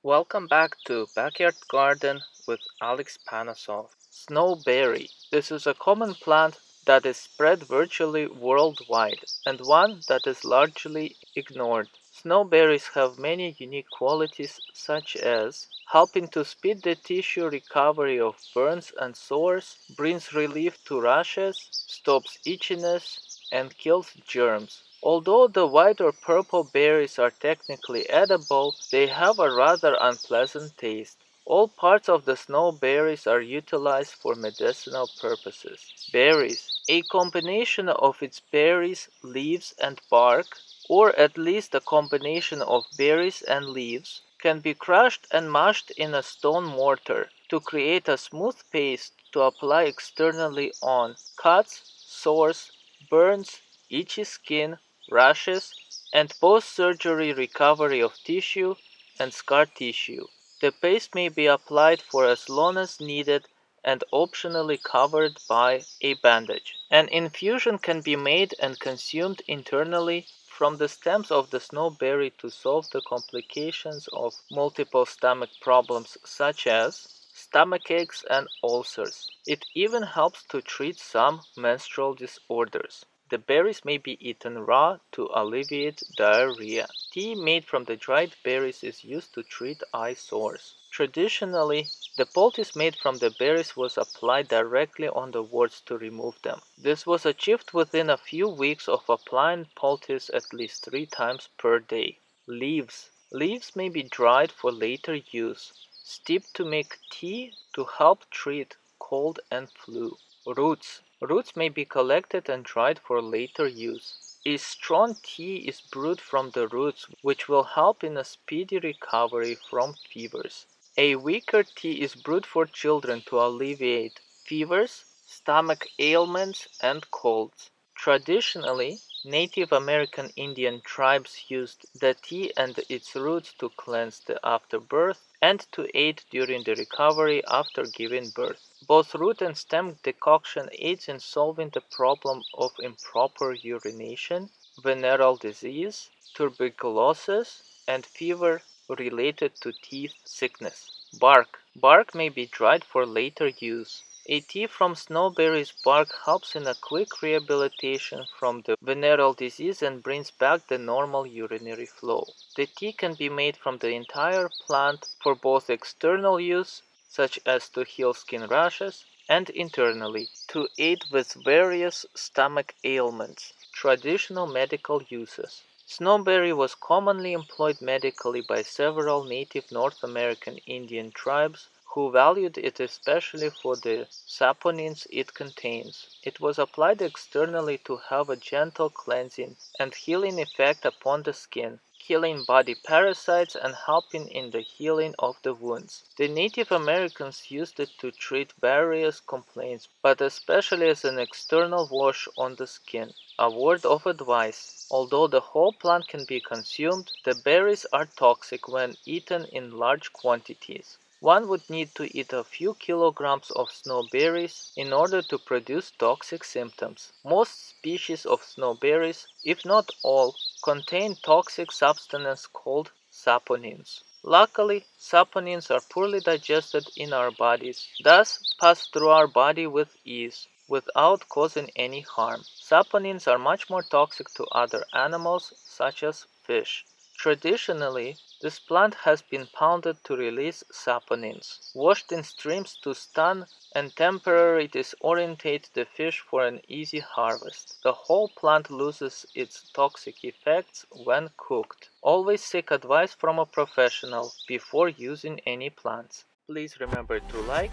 Welcome back to Backyard Garden with Alex Panasov. Snowberry. This is a common plant that is spread virtually worldwide and one that is largely ignored. Snowberries have many unique qualities such as helping to speed the tissue recovery of burns and sores, brings relief to rashes, stops itchiness, and kills germs. Although the white or purple berries are technically edible, they have a rather unpleasant taste. All parts of the snowberries are utilized for medicinal purposes. Berries. A combination of its berries, leaves, and bark, or at least a combination of berries and leaves, can be crushed and mashed in a stone mortar to create a smooth paste to apply externally on cuts, sores, burns, itchy skin, rashes, and post-surgery recovery of tissue and scar tissue. The paste may be applied for as long as needed and optionally covered by a bandage. An infusion can be made and consumed internally from the stems of the snowberry to solve the complications of multiple stomach problems such as stomach aches and ulcers. It even helps to treat some menstrual disorders. The berries may be eaten raw to alleviate diarrhea. Tea made from the dried berries is used to treat eye sores. Traditionally, the poultice made from the berries was applied directly on the warts to remove them. This was achieved within a few weeks of applying poultice at least 3 times per day. Leaves. Leaves may be dried for later use, steeped to make tea to help treat cold and flu. Roots. Roots may be collected and dried for later use. A strong tea is brewed from the roots, which will help in a speedy recovery from fevers. A weaker tea is brewed for children to alleviate fevers, stomach ailments, and colds. Traditionally, Native American Indian tribes used the tea and its roots to cleanse the afterbirth and to aid during the recovery after giving birth. Both root and stem decoction aids in solving the problem of improper urination, venereal disease, tuberculosis, and fever related to teeth sickness. Bark. Bark may be dried for later use. A tea from snowberries bark helps in a quick rehabilitation from the venereal disease and brings back the normal urinary flow. The tea can be made from the entire plant for both external use, such as to heal skin rashes, and internally, to aid with various stomach ailments. Traditional medical uses. Snowberry was commonly employed medically by several native North American Indian tribes who valued it especially for the saponins it contains. It was applied externally to have a gentle cleansing and healing effect upon the skin, killing body parasites and helping in the healing of the wounds. The Native Americans used it to treat various complaints, but especially as an external wash on the skin. A word of advice: although the whole plant can be consumed, the berries are toxic when eaten in large quantities. One would need to eat a few kilograms of snowberries in order to produce toxic symptoms. Most species of snowberries, if not all, contain toxic substances called saponins. Luckily, saponins are poorly digested in our bodies, thus pass through our body with ease, without causing any harm. Saponins are much more toxic to other animals, such as fish. Traditionally, this plant has been pounded to release saponins, washed in streams to stun and temporarily disorientate the fish for an easy harvest. The whole plant loses its toxic effects when cooked. Always seek advice from a professional before using any plants. Please remember to like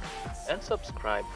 and subscribe.